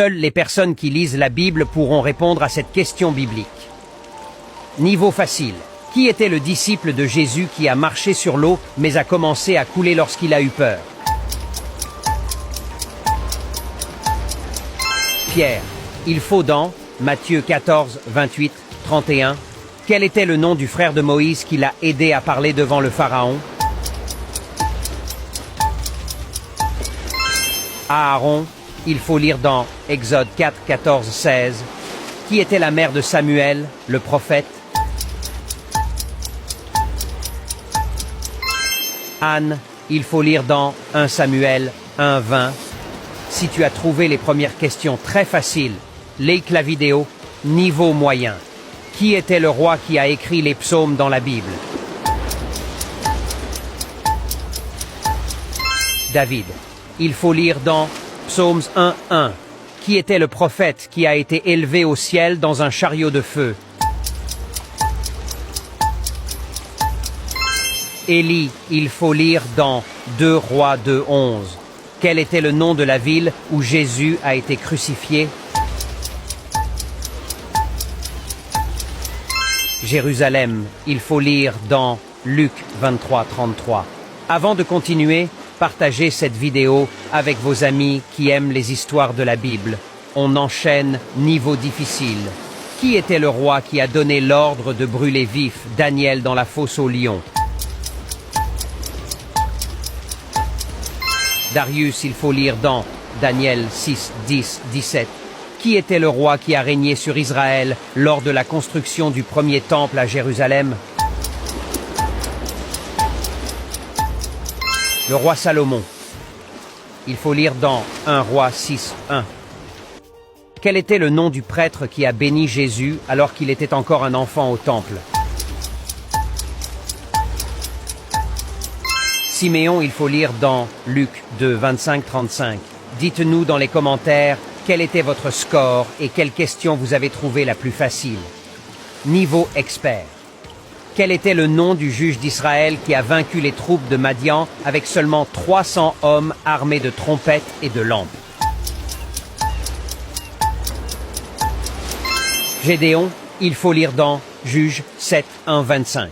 Seules les personnes qui lisent la Bible pourront répondre à cette question biblique. Niveau facile. Qui était le disciple de Jésus qui a marché sur l'eau mais a commencé à couler lorsqu'il a eu peur? Pierre. Il faut dans Matthieu 14, 28, 31. Quel était le nom du frère de Moïse qui l'a aidé à parler devant le Pharaon? Aaron. Il faut lire dans Exode 4, 14, 16. Qui était la mère de Samuel, le prophète? Anne. Il faut lire dans 1 Samuel 1, 20. Si tu as trouvé les premières questions très faciles, like la vidéo, niveau moyen. Qui était le roi qui a écrit les psaumes dans la Bible? David. Il faut lire dans Psaumes 1, 1. Qui était le prophète qui a été élevé au ciel dans un chariot de feu? Élie. Il faut lire dans 2 Rois 2, 11. Quel était le nom de la ville où Jésus a été crucifié? Jérusalem. Il faut lire dans Luc 23, 33. Avant de continuer, partagez cette vidéo avec vos amis qui aiment les histoires de la Bible. On enchaîne niveau difficile. Qui était le roi qui a donné l'ordre de brûler vif Daniel dans la fosse aux lions? Darius. Il faut lire dans Daniel 6, 10, 17. Qui était le roi qui a régné sur Israël lors de la construction du premier temple à Jérusalem? Le roi Salomon. Il faut lire dans 1 Roi 6, 1. Quel était le nom du prêtre qui a béni Jésus alors qu'il était encore un enfant au temple? Siméon. Il faut lire dans Luc 2, 25, 35. Dites-nous dans les commentaires quel était votre score et quelle question vous avez trouvé la plus facile. Niveau expert. Quel était le nom du juge d'Israël qui a vaincu les troupes de Madian avec seulement 300 hommes armés de trompettes et de lampes? Gédéon. Il faut lire dans Juges 7, 1, 25.